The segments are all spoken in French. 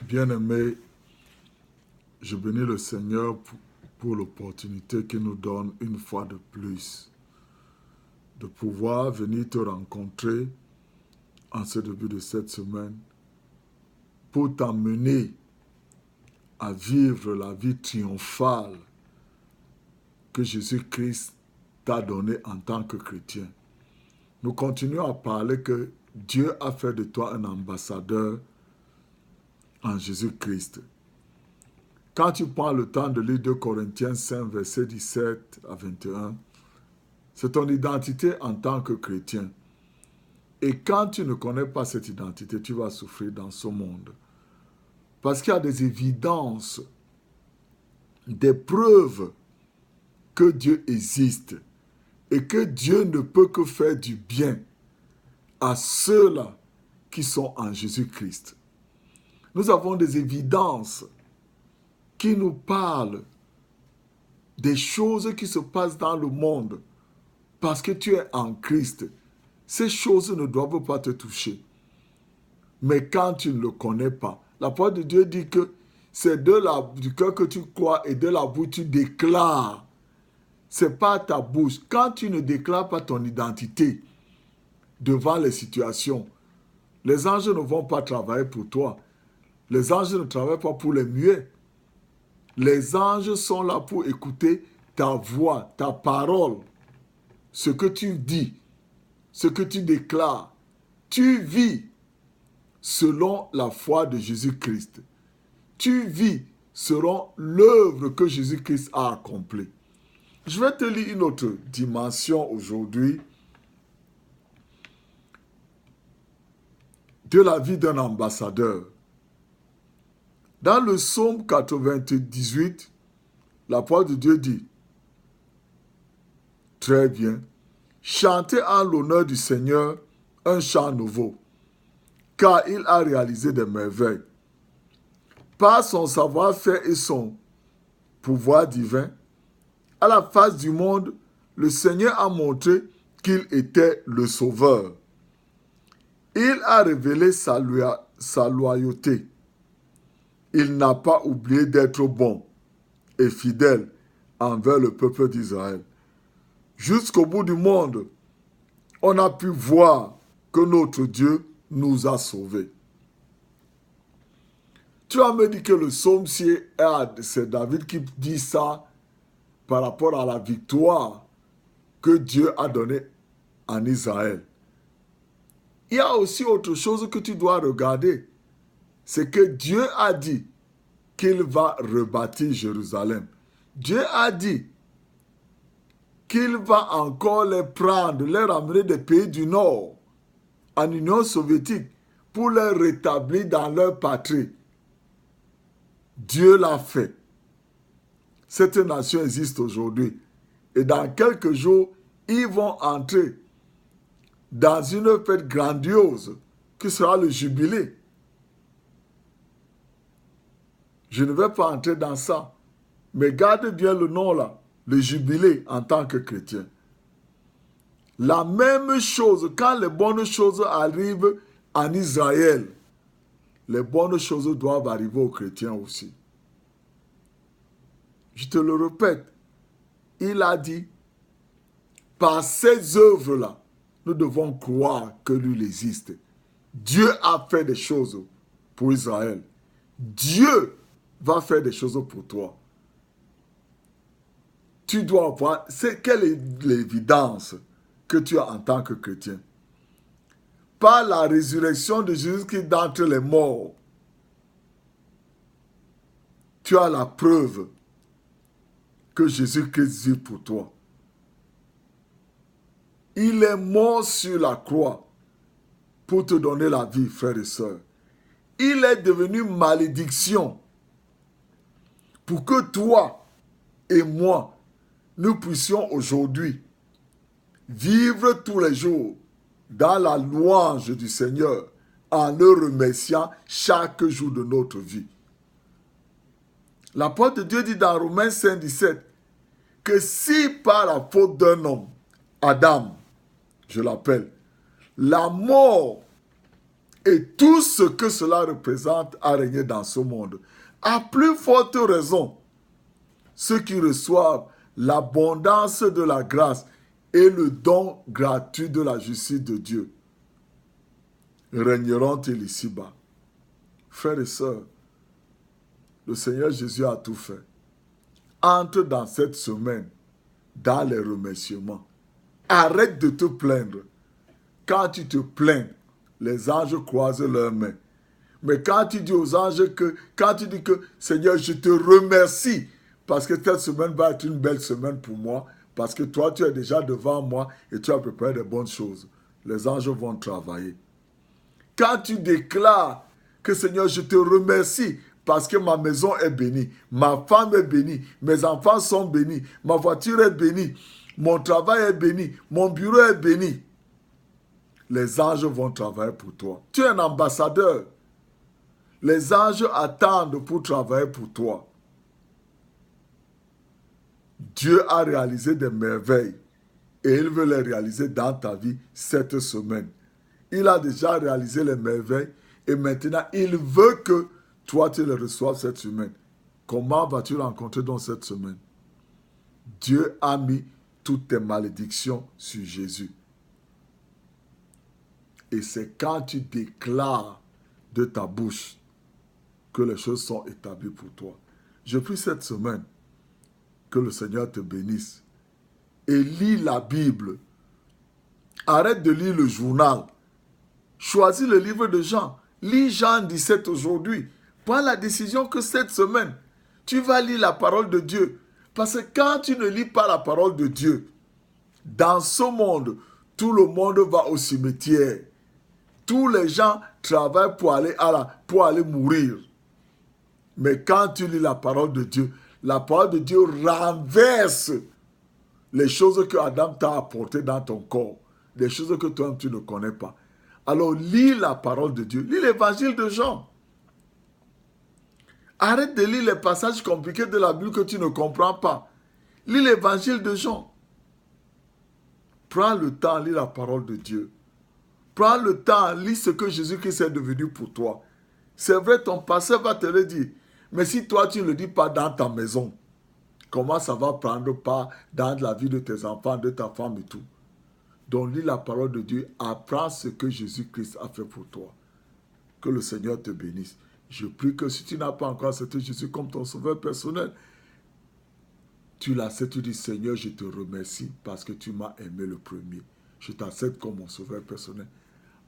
Bien-aimés, je bénis le Seigneur pour l'opportunité qu'il nous donne une fois de plus de pouvoir venir te rencontrer en ce début de cette semaine pour t'amener à vivre la vie triomphale que Jésus-Christ t'a donnée en tant que chrétien. Nous continuons à parler que Dieu a fait de toi un ambassadeur en Jésus-Christ. Quand tu prends le temps de lire 2 Corinthiens 5, versets 17 à 21, c'est ton identité en tant que chrétien. Et quand tu ne connais pas cette identité, tu vas souffrir dans ce monde. Parce qu'il y a des évidences, des preuves que Dieu existe et que Dieu ne peut que faire du bien à ceux-là qui sont en Jésus-Christ. Nous avons des évidences qui nous parlent des choses qui se passent dans le monde parce que tu es en Christ. Ces choses ne doivent pas te toucher. Mais quand tu ne le connais pas, la parole de Dieu dit que c'est du cœur que tu crois et de la bouche tu déclares. C'est pas ta bouche. Quand tu ne déclares pas ton identité devant les situations, les anges ne vont pas travailler pour toi. Les anges ne travaillent pas pour les muets. Les anges sont là pour écouter ta voix, ta parole, ce que tu dis, ce que tu déclares. Tu vis selon la foi de Jésus-Christ. Tu vis selon l'œuvre que Jésus-Christ a accomplie. Je vais te lire une autre dimension aujourd'hui de la vie d'un ambassadeur. Dans le psaume 98, la parole de Dieu dit, très bien, chantez en l'honneur du Seigneur un chant nouveau, car il a réalisé des merveilles. Par son savoir-faire et son pouvoir divin, à la face du monde, le Seigneur a montré qu'il était le Sauveur. Il a révélé sa loyauté. Il n'a pas oublié d'être bon et fidèle envers le peuple d'Israël. Jusqu'au bout du monde, on a pu voir que notre Dieu nous a sauvés. Tu vas me dire que le psaume, c'est David qui dit ça par rapport à la victoire que Dieu a donnée en Israël. Il y a aussi autre chose que tu dois regarder. C'est que Dieu a dit qu'il va rebâtir Jérusalem. Dieu a dit qu'il va encore les prendre, les ramener des pays du Nord en Union soviétique pour les rétablir dans leur patrie. Dieu l'a fait. Cette nation existe aujourd'hui. Et dans quelques jours, ils vont entrer dans une fête grandiose qui sera le jubilé. Je ne vais pas entrer dans ça. Mais garde bien le nom là, le jubilé en tant que chrétien. La même chose, quand les bonnes choses arrivent en Israël, les bonnes choses doivent arriver aux chrétiens aussi. Je te le répète, il a dit, par ces œuvres-là, nous devons croire que lui existe. Dieu a fait des choses pour Israël. Dieu va faire des choses pour toi. Tu dois voir, quelle est l'évidence que tu as en tant que chrétien? Par la résurrection de Jésus-Christ d'entre les morts, tu as la preuve que Jésus-Christ vit pour toi. Il est mort sur la croix pour te donner la vie, frères et sœurs. Il est devenu malédiction pour que toi et moi, nous puissions aujourd'hui vivre tous les jours dans la louange du Seigneur en le remerciant chaque jour de notre vie. La parole de Dieu dit dans Romains 5, 17 que si par la faute d'un homme, Adam, je l'appelle, la mort et tout ce que cela représente à régner dans ce monde. À plus forte raison, ceux qui reçoivent l'abondance de la grâce et le don gratuit de la justice de Dieu régneront-ils ici-bas. Frères et sœurs, le Seigneur Jésus a tout fait. Entre dans cette semaine dans les remerciements. Arrête de te plaindre. Quand tu te plains, les anges croisent leurs mains. Mais quand tu dis aux anges quand tu dis que Seigneur, je te remercie parce que cette semaine va être une belle semaine pour moi, parce que toi, tu es déjà devant moi et tu as préparé de bonnes choses. Les anges vont travailler. Quand tu déclares que Seigneur, je te remercie parce que ma maison est bénie, ma femme est bénie, mes enfants sont bénis, ma voiture est bénie, mon travail est béni, mon bureau est béni. Les anges vont travailler pour toi. Tu es un ambassadeur. Les anges attendent pour travailler pour toi. Dieu a réalisé des merveilles et il veut les réaliser dans ta vie cette semaine. Il a déjà réalisé les merveilles et maintenant il veut que toi tu les reçoives cette semaine. Comment vas-tu rencontrer dans cette semaine? Dieu a mis toutes tes malédictions sur Jésus. Et c'est quand tu déclares de ta bouche que les choses sont établies pour toi. Je prie cette semaine que le Seigneur te bénisse. Et lis la Bible. Arrête de lire le journal. Choisis le livre de Jean. Lis Jean 17 aujourd'hui. Prends la décision que cette semaine, tu vas lire la parole de Dieu. Parce que quand tu ne lis pas la parole de Dieu, dans ce monde, tout le monde va au cimetière. Tous les gens travaillent pour aller mourir. Mais quand tu lis la parole de Dieu renverse les choses que Adam t'a apportées dans ton corps. Des choses que toi tu ne connais pas. Alors lis la parole de Dieu. Lis l'évangile de Jean. Arrête de lire les passages compliqués de la Bible que tu ne comprends pas. Lis l'évangile de Jean. Prends le temps, lis la parole de Dieu. Prends le temps, lis ce que Jésus-Christ est devenu pour toi. C'est vrai, ton pasteur va te le dire. Mais si toi, tu ne le dis pas dans ta maison, comment ça va prendre part dans la vie de tes enfants, de ta femme et tout? Donc, lis la parole de Dieu. Apprends ce que Jésus-Christ a fait pour toi. Que le Seigneur te bénisse. Je prie que si tu n'as pas encore accepté Jésus comme ton sauveur personnel, tu l'acceptes, tu dis Seigneur, je te remercie parce que tu m'as aimé le premier. Je t'accepte comme mon sauveur personnel.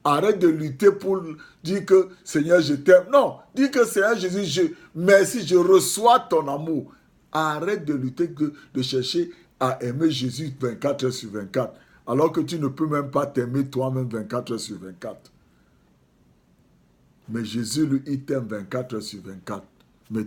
Arrête de lutter pour dire que Seigneur, je t'aime. Non, dis que Seigneur Jésus, merci, je reçois ton amour. Arrête de lutter, de chercher à aimer Jésus 24 heures sur 24, alors que tu ne peux même pas t'aimer toi-même 24 heures sur 24. Mais Jésus, lui, il t'aime 24 heures sur 24. Mais